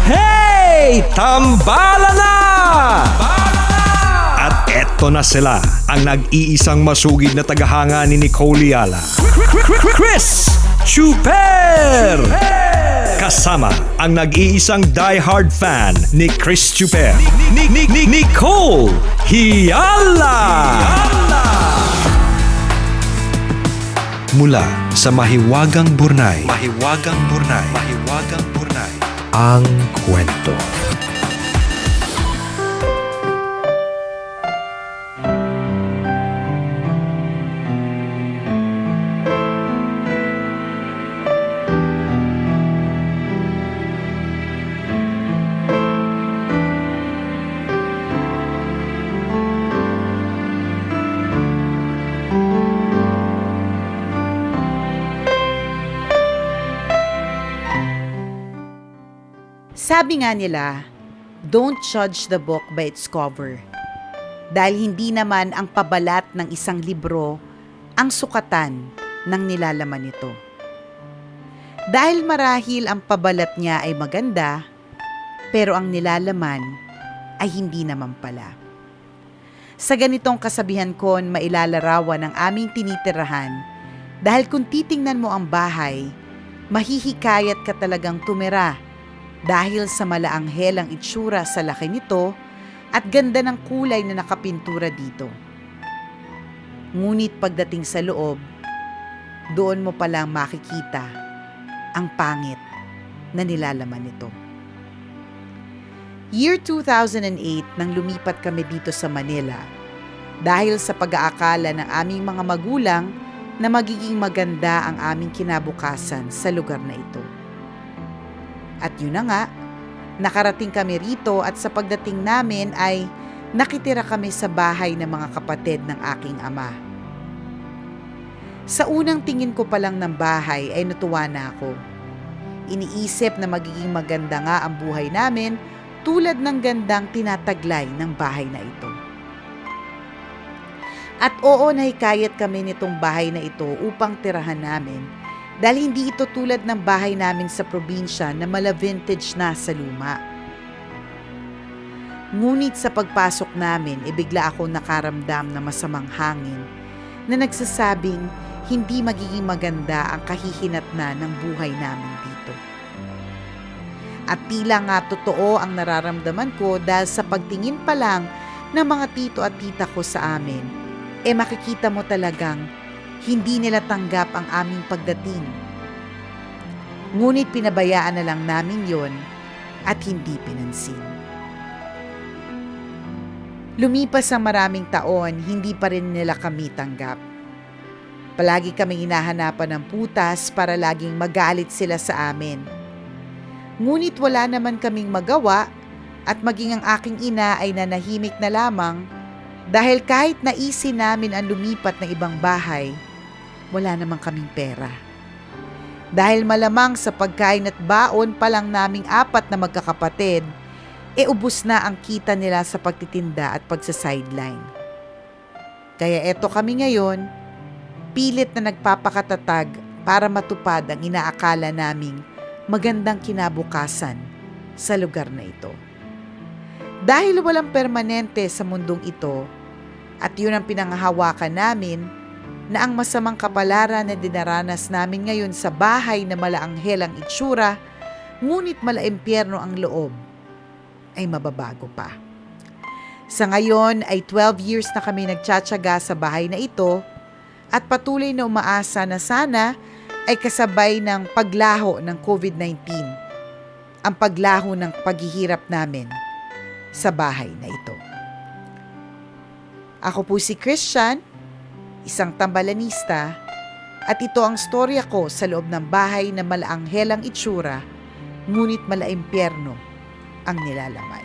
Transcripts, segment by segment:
Hey! Tambala na! At eto na sila, ang nag-iisang masugid na tagahanga ni Nicole Yala. Chris Chuper! Kasama ang nag-iisang die-hard fan ni Chris Chuper, Nicole Yala! Mula sa Mahiwagang Burnay, ang kwento. Sabi nga nila, don't judge the book by its cover. Dahil hindi naman ang pabalat ng isang libro ang sukatan ng nilalaman nito. Dahil marahil ang pabalat niya ay maganda, pero ang nilalaman ay hindi naman pala. Sa ganitong kasabihan ko, mailalarawan ang aming tinitirahan dahil kung titingnan mo ang bahay, mahihikayat ka talagang tumira dahil sa malaanghelang itsura sa laki nito at ganda ng kulay na nakapintura dito. Ngunit pagdating sa loob, doon mo palang makikita ang pangit na nilalaman nito. Year 2008 nang lumipat kami dito sa Manila dahil sa pag-aakala ng aming mga magulang na magiging maganda ang aming kinabukasan sa lugar na ito. At yun na nga, nakarating kami rito at sa pagdating namin ay nakitira kami sa bahay ng mga kapatid ng aking ama. Sa unang tingin ko pa lang ng bahay ay natuwa na ako. Iniisip na magiging maganda nga ang buhay namin tulad ng gandang tinataglay ng bahay na ito. At oo, nahikayat kami nitong bahay na ito upang tirahan namin dahil hindi ito tulad ng bahay namin sa probinsya na mala vintage na sa luma. Ngunit sa pagpasok namin, bigla ako nakaramdam na masamang hangin na nagsasabing hindi magiging maganda ang kahihinatnan ng buhay namin dito. At tila nga totoo ang nararamdaman ko dahil sa pagtingin pa lang ng mga tito at tita ko sa amin, makikita mo talagang hindi nila tanggap ang aming pagdating. Ngunit pinabayaan na lang namin yon at hindi pinansin. Lumipas ang maraming taon, hindi pa rin nila kami tanggap. Palagi kaming hinahanapan ng putas para laging magalit sila sa amin. Ngunit wala naman kaming magawa at maging ang aking ina ay nanahimik na lamang dahil kahit naisin namin ang lumipat ng ibang bahay, wala namang kaming pera. Dahil malamang sa pagkain at baon pa lang naming 4 na magkakapatid, ubos na ang kita nila sa pagtitinda at pagsa-sideline. Kaya eto kami ngayon, pilit na nagpapakatatag para matupad ang inaakala naming magandang kinabukasan sa lugar na ito. Dahil walang permanente sa mundong ito, at yun ang pinanghahawakan namin, na ang masamang kapalaran na dinaranas namin ngayon sa bahay na malaanghelang itsura, ngunit malaimpyerno ang loob, ay mababago pa. Sa ngayon ay 12 years na kami nagtsatsaga sa bahay na ito at patuloy na umaasa na sana ay kasabay ng paglaho ng COVID-19, ang paglaho ng paghihirap namin sa bahay na ito. Ako po si Christian, isang tambalanista, at ito ang storya ko sa loob ng bahay na malaanghelang itsura, ngunit malaimpyerno ang nilalaman.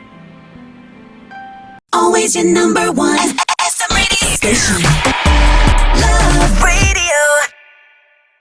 Always your number one SM radio station. Love Radio.